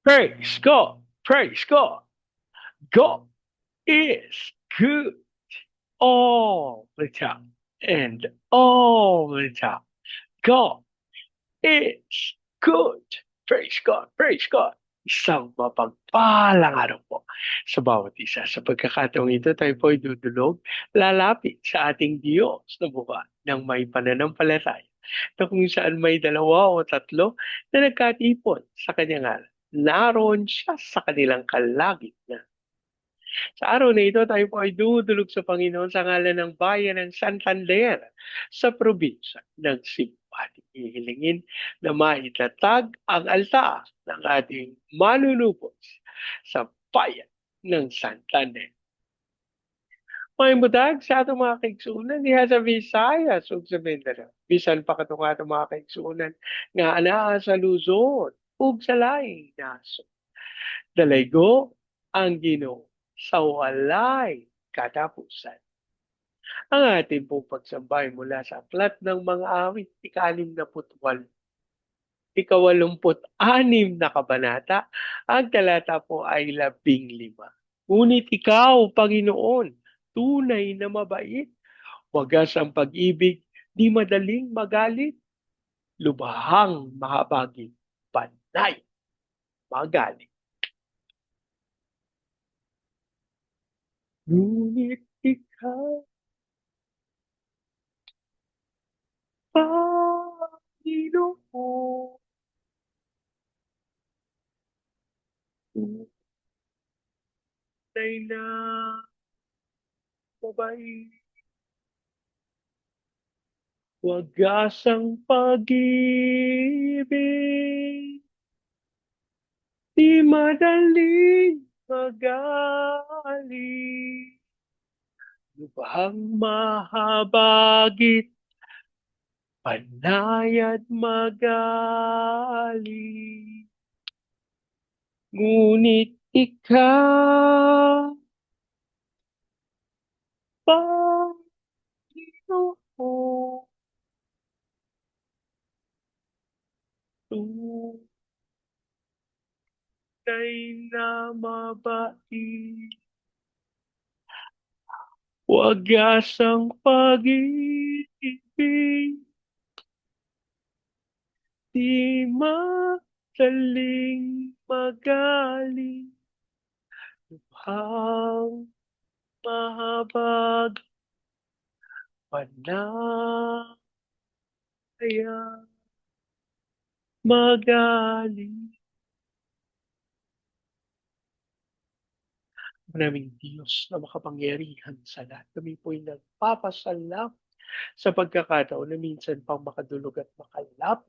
Praise God. Praise God. God is good all the time. And all the time. God is good. Praise God. Praise God. Isang mapagpalang araw po sa bawat isa. Sa pagkakataong ito, tayo po ay dudulog, lalapit sa ating Diyos na buka ng may pananampalataya na kung saan may dalawa o tatlo na nagkatipon sa kanyang ngalan. Naroon siya sa kanilang kalagitnaan. Sa araw na ito, tayo po ay dudulog sa Panginoon sa ngalan ng bayan ng Santander sa probinsya ng Cebu. Ating ihilingin na maitatag ang altar ng ating manunubos sa bayan ng Santander. Mga imbutag sa atong mga kaigsunan diha sa Visayas ug sa Mindanao. Bisan pa katong atong mga kaigsunan nga anaa sa Luzon ug sa laing nasod. Dalaygo ang Ginoo sa walay katapusan. Ang ating pong pagsambay mula sa aklat ng mga awit, ika-68, ika-86 na kabanata, ang talata po ay 15. Ngunit ikaw, Panginoon, tunay na mabait, wagas ang pag-ibig, di madaling magalit, lubhang mahabagin, panay, magalit. Ngunit ikaw, Panginoon, tunay na mabait, wagas ang pag-ibig, di madaling magalit, lubhang mahabagit, panay at magalit. Ngunit ikaw, Panginoon, tunay na mabait, wagas ang pag-ibig, di madaling magaling, lubhang mahabag, panaya, magaling. Maraming Diyos na makapangyarihan sa lahat. Kami po'y nagpapasalam sa pagkakataon na minsan pang makadulog at makalap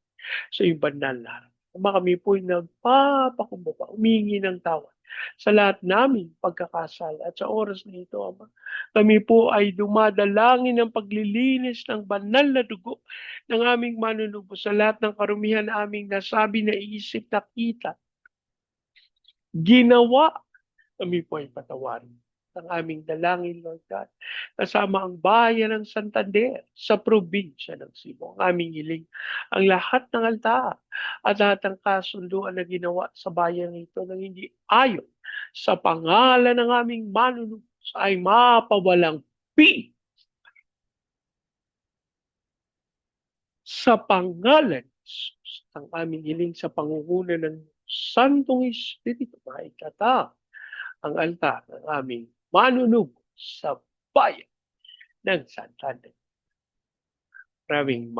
sa iyong banal na araw. Ama, kami po'y nagpapakumbaba, humingi ng tawad sa lahat namin pagkakasala. At sa oras na ito, Ama, kami po ay dumadalangin ng paglilinis ng banal na dugo ng aming manunubos sa lahat ng karumihan na aming nasabi na isip na kita, ginawa. Kami po ay patawarin ng aming dalangin, Lord God. Kasama ang bayan ng Santander sa probinsya ng Cebu. Ang aming hiling, ang lahat ng altar at lahat ng kasunduan na ginawa sa bayan nito nang hindi ayon sa pangalan ng aming manunubos ay mapawalang pi sa pangalan ni Jesus. Ang aming hiling sa pangunguna ng Santong Espiritu, maikata ang altar ng aming manunubos sa bayan ng Santander. Maraming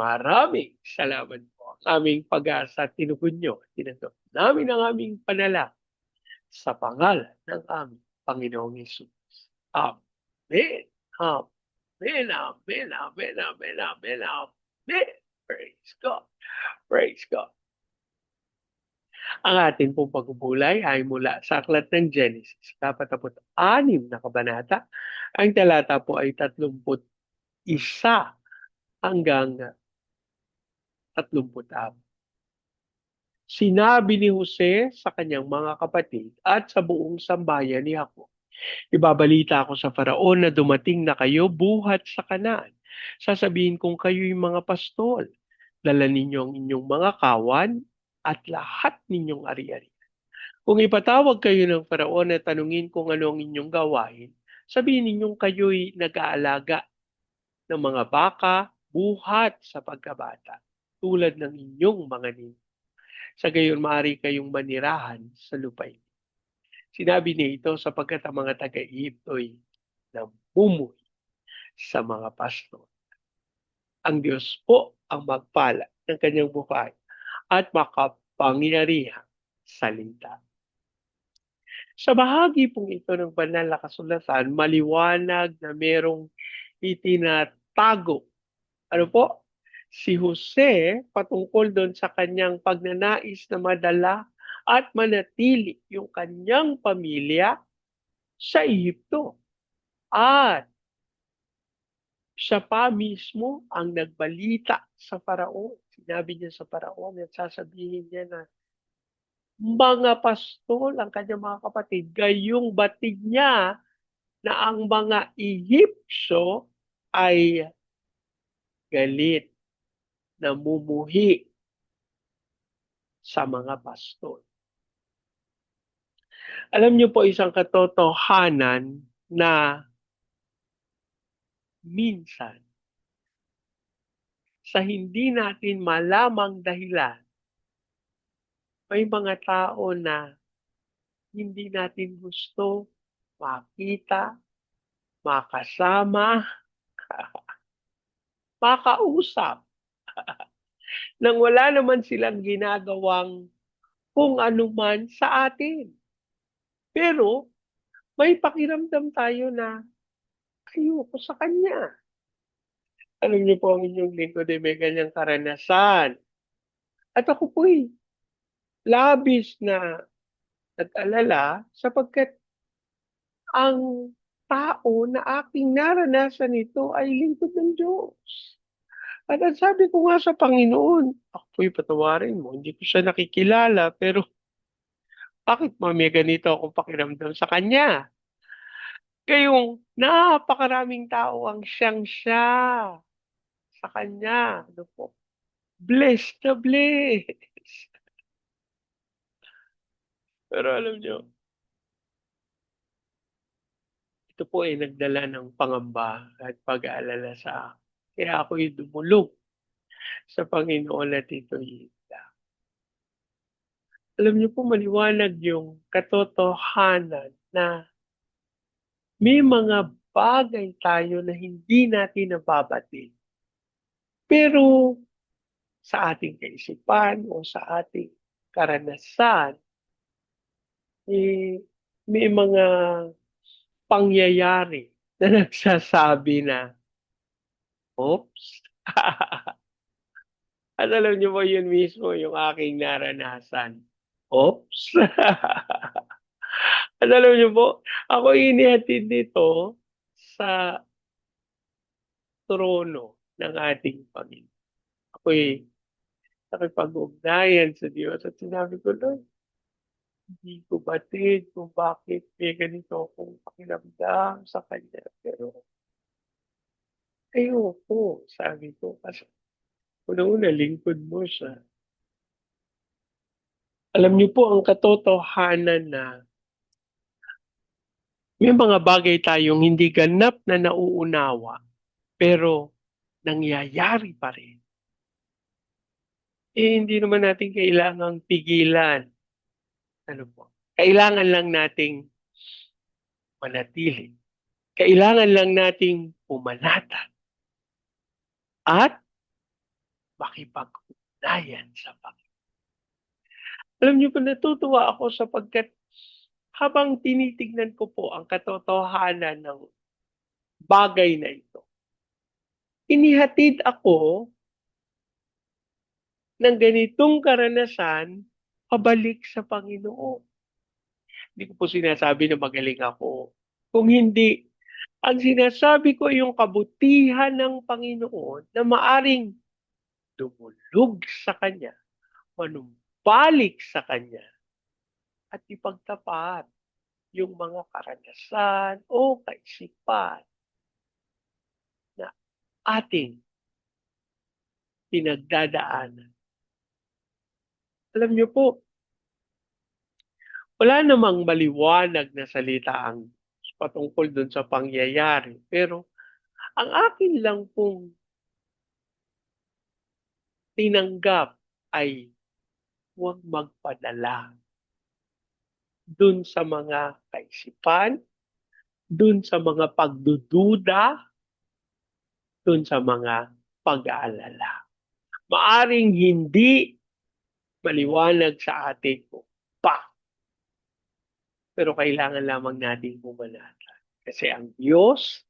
salamat po. Ang aming pag-asa, tinugon nyo, tinanggap namin ang aming panalangin sa pangalan ng aming Panginoong Yesus. Amen. Amen. Amen. Amen. Amen. Amen. Amen. Praise God. Praise God. Ang ating pong pagbubulay ay mula sa aklat ng Genesis, 46 na kabanata. Ang talata po ay 31 hanggang 34. Sinabi ni Jose sa kanyang mga kapatid at sa buong sambayan ni Jacob, ibabalita ko sa Faraon na dumating na kayo buhat sa Kanaan. Sasabihin kong kayo'y mga pastol. Dala ninyo ang inyong mga kawan at lahat ninyong ari-ari. Kung ipatawag kayo ng Faraon at tanungin kung ano ang inyong gawain, sabihin ninyong kayo'y nag-aalaga ng mga baka, buhat sa pagkabata, tulad ng inyong mga ninyo. Sa gayon, maaari kayong manirahan sa lupain. Sinabi niya ito sapagkat ang mga taga-Egypto'y namumuhay sa mga pasto. Ang Diyos po ang magpala ng kanyang buhay at makapangyarihang salita. Sa bahagi pong ito ng banal na kasulatan, maliwanag na merong itinatago. Ano po? Si Jose patungkol doon sa kanyang pagnanais na madala at manatili yung kanyang pamilya sa Egypto. At siya pa mismo ang nagbalita sa Paraon. Sinabi niya sa Paraon at sasabihin niya na mga pastol ang kanyang mga kapatid, gayong batid niya na ang mga Ehipsyo ay galit, namumuhi sa mga pastol. Alam niyo po isang katotohanan na minsan sa hindi natin malamang dahilan, may mga tao na hindi natin gusto makita, makasama, makausap, nang wala naman silang ginagawang kung ano man sa atin. Pero may pakiramdam tayo na ayoko sa kanya. Alam niyo po ang inyong lingkod ay may ganyang karanasan. At ako po'y labis na nag-alala sapagkat ang tao na aking naranasan ito ay lingkod ng Diyos. At ang sabi ko nga sa Panginoon, ako po'y patawarin mo, hindi ko siya nakikilala, pero bakit may ganito akong pakiramdam sa Kanya? Kayong napakaraming tao ang siyang-siya sa Kanya. Ano po? Blessed na blessed. Pero alam niyo, ito po ay nagdala ng pangamba at pag-aalala sa akin. Kaya ako'y dumulog sa Panginoon at ito'y alam niyo po maliwanag yung katotohanan na may mga bagay tayo na hindi natin nababatid. Pero sa ating kaisipan o sa ating karanasan, may mga pangyayari na nagsasabi na, oops. At alam niyo ba yun mismo yung aking naranasan? Oops. At alam niyo po, ako inihatid dito sa trono ng ating Panginoon. Ako'y nakipag-ugnayan sa Diyos at sinabi ko, Lord, hindi ko batid kung bakit may ganito akong pakiramdam sa Kanya. Pero ayoko, sabi ko, kasi una-una, lingkod mo siya. Alam niyo po ang katotohanan na may mga bagay tayong hindi ganap na nauunawa, pero nangyayari pa rin. Hindi naman natin kailangang pigilan. Ano po? Kailangan lang nating manatili. Kailangan lang nating pumanatan at makipag-ugnayan sa Panginoon. Alam niyo po, natutuwa ako sapagkat habang tinitignan ko po ang katotohanan ng bagay na ito, inihatid ako ng ganitong karanasan pabalik sa Panginoon. Hindi ko po sinasabi na magaling ako. Kung hindi, ang sinasabi ko yung kabutihan ng Panginoon na maaring dumulog sa Kanya, manumbalik sa Kanya, at ipagtapat yung mga karanasan o kaisipan na ating pinagdadaanan. Alam niyo po, Wala namang maliwanag na salita ang patungkol dun sa pangyayari. Pero ang akin lang pong tinanggap ay huwag magpadala dun sa mga kaisipan, dun sa mga pagdududa, dun sa mga pag-aalala. Maaring hindi maliwanag sa atin kung pa, pero kailangan lamang natin pumanata. Kasi ang Diyos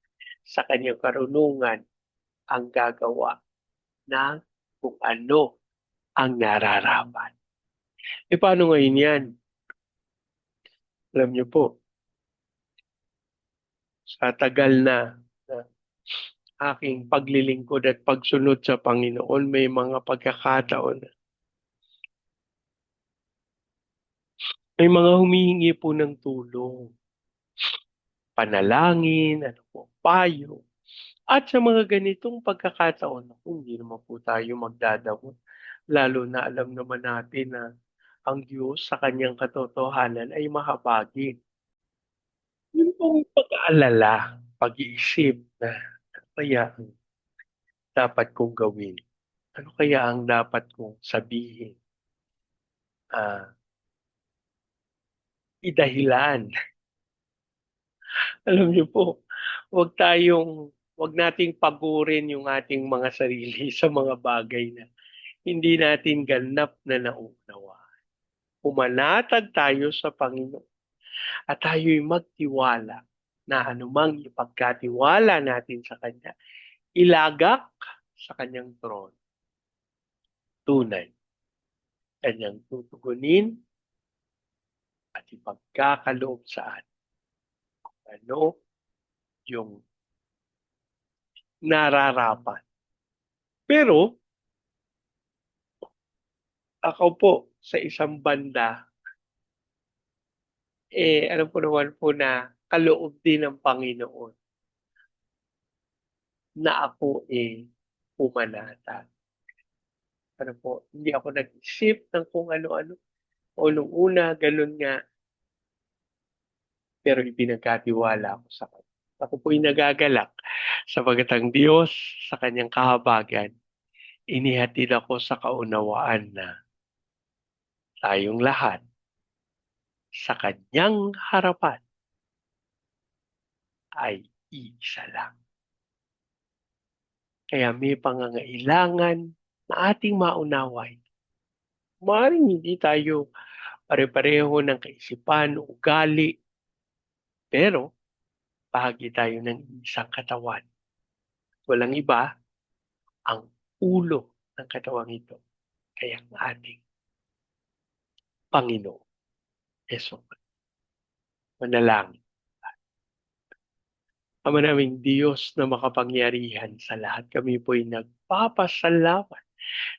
sa kanyang karunungan ang gagawa ng kung ano ang nararapat. E paano ngayon yan? Alam niyo po, sa tagal na aking paglilingkod at pagsunod sa Panginoon, may mga pagkakataon na may mga humihingi po ng tulong, panalangin, ano po, payo. At sa mga ganitong pagkakataon, hindi naman po tayo magdadamot. Lalo na alam naman natin na ang Diyos sa kanyang katotohanan ay mahabagin. Yun pong pag-aalala, pag-iisip na ano kaya ang dapat kong gawin? Ano kaya ang dapat kong sabihin? Ah, idahilan. Alam niyo po, wag nating pagurin yung ating mga sarili sa mga bagay na hindi natin ganap na nauunawa. Pumanatag tayo sa Panginoon at tayo'y magtiwala na anumang ipagkatiwala natin sa Kanya, ilagak sa Kanyang throne. Tunay, Kanyang tutugunin at ipagkakaloob sa atin. Ano yung nararapat. Pero, ako po, sa isang banda, alam ko naman po na kaloob din ng Panginoon na ako pumanatag. Ano po, hindi ako nag-isip ng kung ano-ano. O nung una, ganun nga, pero ipinagkatiwala ko sa Kanya. Ako po'y nagagalak sapagat ang Diyos sa Kanyang kahabagan, inihatid ako sa kaunawaan na tayong lahat sa Kanyang harapan ay iisa lang. Kaya may pangangailangan na ating maunaway. Maaaring hindi tayo pare-pareho ng kaisipan o ugali, pero bahagi tayo ng isang katawan. Walang iba ang ulo ng katawang ito. Kaya ang ating Panginoon. Yeso. Manalangin. Ama naming Diyos na makapangyarihan sa lahat, kami po'y nagpapasalamat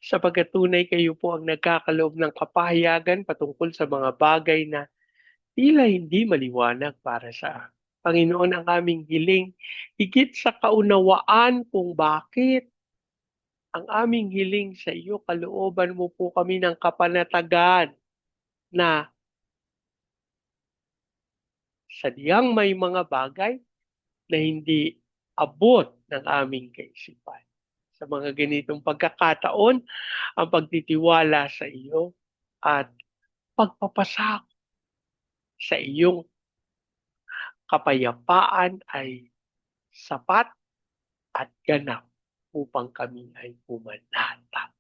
sapagkat tunay kayo po ang nagkakaloob ng kapahayagan patungkol sa mga bagay na tila hindi maliwanag para sa Panginoon ang aming hiling, higit sa kaunawaan kung bakit ang aming hiling sa iyo, kalooban mo po kami ng kapanatagan na sadyang may mga bagay na hindi abot ng aming kaisipan. Sa mga ganitong pagkakataon, ang pagtitiwala sa iyo at pagpapasako sa iyong kapayapaan ay sapat at ganap upang kami ay pumanata.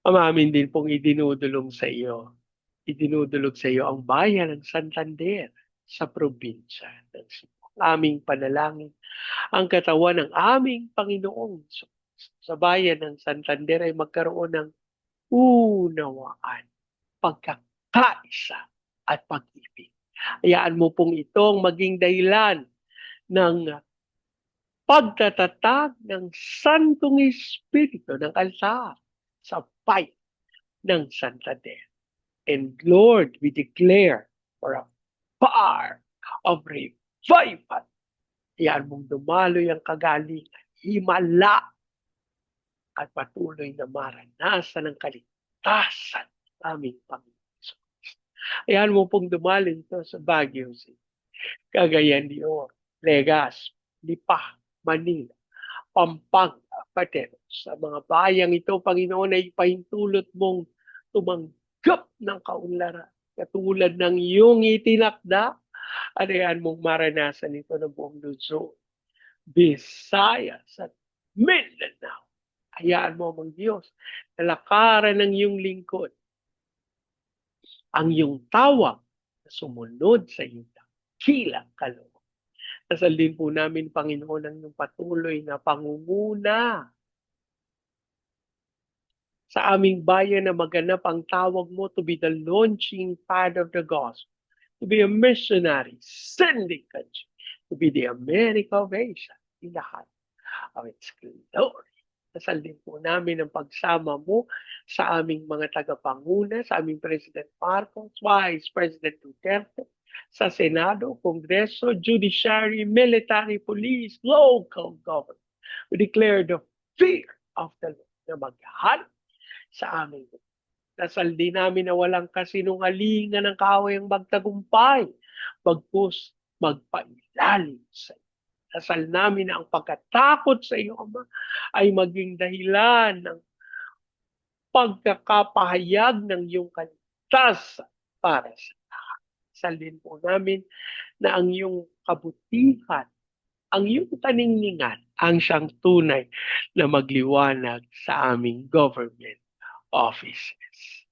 Amamin din pong idinudulog sa iyo. Idinudulog sa iyo ang bayan ng Santander sa probinsya ng Cebu. Aming panalangin, ang katawan ng aming Panginoong sa bayan ng Santander ay magkaroon ng unawaan, pagkakaisa at pag-ibig. Hayaan mo pong itong maging dahilan ng pagtatatag ng Santong Espiritu ng altar sa bayan ng Santander. And Lord, we declare for a fire of revival. Hayaan mong dumaloy ang kagalingan, himala at patuloy na maranasan ng kaligtasan aming Panginoon. Ayan mo pong dumaling to sa Baguio City, Cagayan de Oro, Legazpi, Lipa, Manila, Pampanga, pati sa mga bayang ito, Panginoon, ay pahintulot mong tumanggap ng kaunlaran. Katulad ng iyong itinakda, ayan mong maranasan ito ng buong Luzon, Visayas at Mindanao. Hayaan mo, mga Diyos, na lakaran ng iyong lingkod, ang iyong tawag na sumunod sa iyong dakilang kalooban. Dasal din po namin, Panginoon, ang iyong patuloy na pangunguna sa aming bayan na maganap ang tawag mo to be the launching pad of the gospel, to be a missionary, sending country, to be the America of Asia in the heart of its glory. Dasal din po namin ang pagsama mo sa aming mga tagapanguna, sa aming President Marcos, Vice President Duterte, sa Senado, Kongreso, Judiciary, Military, Police, local government. We declare the fear of the Lord na maghanap sa amin. Dasal din namin na walang kasinungalingan ng kaaway ang magtagumpay, bagkus magpailalim sa iyo. Dasal namin na ang pagkatakot sa iyo, Ama, ay maging dahilan ng pagkakapahayag ng iyong kaligtasan para sa lahat. Dasal din po namin na ang iyong kabutihan, ang iyong kaningningan, ang siyang tunay na magliwanag sa aming government offices.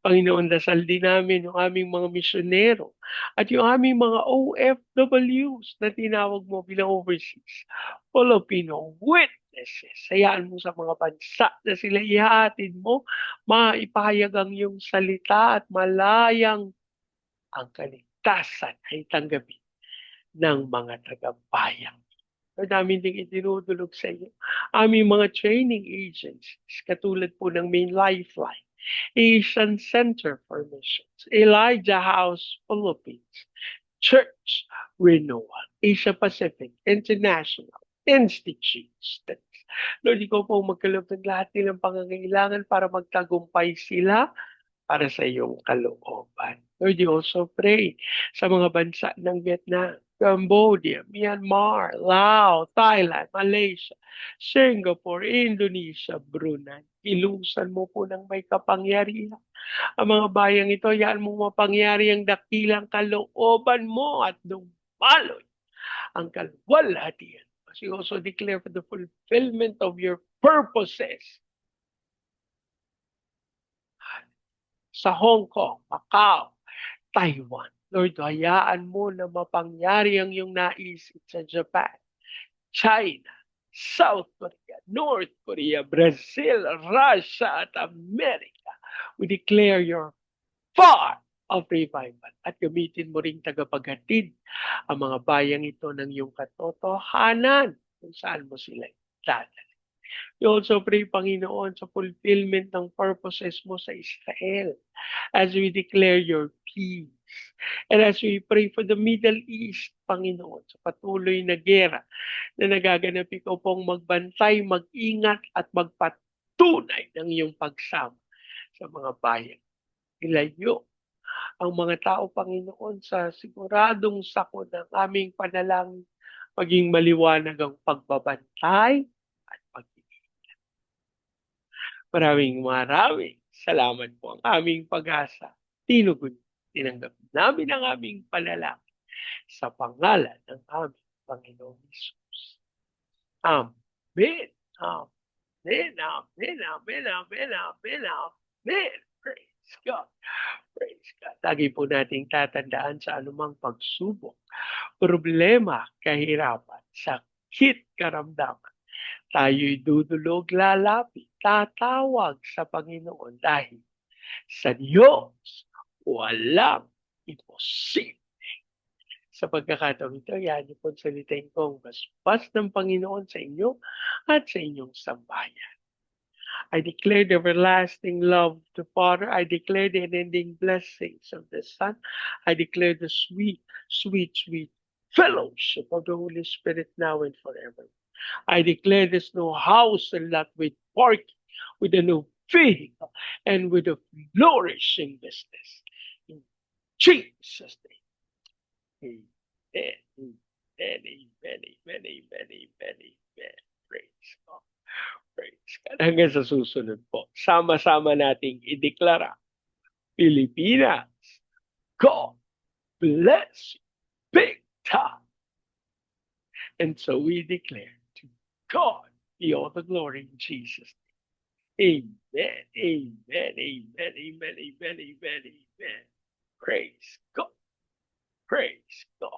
Panginoon, dasal din namin yung aming mga misyonero at yung aming mga OFWs na tinawag mo bilang overseas Filipino witnesses. Hayaan mo sa mga bansa na sila ihatid mo, maipahayag ang iyong salita at malayang ang kaligtasan ay tanggapin ng mga taga-bayan. Ang namin ding itinutulog sa iyo. Aming mga training agencies, katulad po ng Main Lifeline, Asian Center for Missions, Elijah House Philippines, Church Renewal, Asia Pacific International Institute. Lord, ikaw po magkaloob ng lahat nilang pangangailangan para magtagumpay sila para sa iyong kalooban. Lord, you also pray sa mga bansa ng Vietnam, Cambodia, Myanmar, Laos, Thailand, Malaysia, Singapore, Indonesia, Brunei. Ilusan mo po ng may kapangyarihan. Ang mga bayang ito, yan mo mapangyari ang dakilang kalooban mo at dumaloy ang kalwalhatian. As you also declare for the fulfillment of your purposes sa Hong Kong, Macau, Taiwan. Lord, hayaan mo na mapangyari ang iyong naisip sa Japan, China, South Korea, North Korea, Brazil, Russia, at America. We declare your fire of revival at gamitin mo ring tagapaghatid ang mga bayang ito ng iyong katotohanan kung saan mo sila dadalhin. We also pray, Panginoon, sa fulfillment ng purposes mo sa Israel as we declare your peace. And as we pray for the Middle East, Panginoon, sa patuloy na gera na nagaganap, ikaw pong magbantay, mag-ingat at magpatunay ng iyong pagsama sa mga bayan. Ilayo ang mga tao, Panginoon, sa siguradong sakot ng aming panalangin, maging maliwanag ang pagbabantay at pag-iingat. Maraming salamat po ang aming pag-asa. Tinugon, tinanggap namin ang aming panalangin sa pangalan ng aming Panginoong Jesus. Amen. Amen. Amen. Amen. Amen. Amen. Amen. Praise God. Praise God. Lagi po nating tatandaan sa anumang pagsubok, problema, kahirapan, sakit, karamdaman. Tayo'y dudulog, lalapit, tatawag sa Panginoon dahil sa Diyos walang imposible. Sa pagkakataon ito, yan niyo po salitain ko ang basbas ng Panginoon sa inyo at sa inyong sambayan. I declare the everlasting love of the Father. I declare the unending blessings of the Son. I declare the sweet, sweet, sweet fellowship of the Holy Spirit now and forever. I declare there's no house and lot with parking, with a new vehicle, and with a flourishing business. In Jesus' name. Amen. Amen. Amen. Amen. Amen. Amen. Amen. Praise God. Praise God. Hanggang sa susunod po, sama-sama nating ideklara, Pilipinas, God bless you big time. And so we declare to God be all the glory in Jesus' name. Amen. Amen. Amen. Amen. Amen. Amen. Amen. Praise God. Praise God.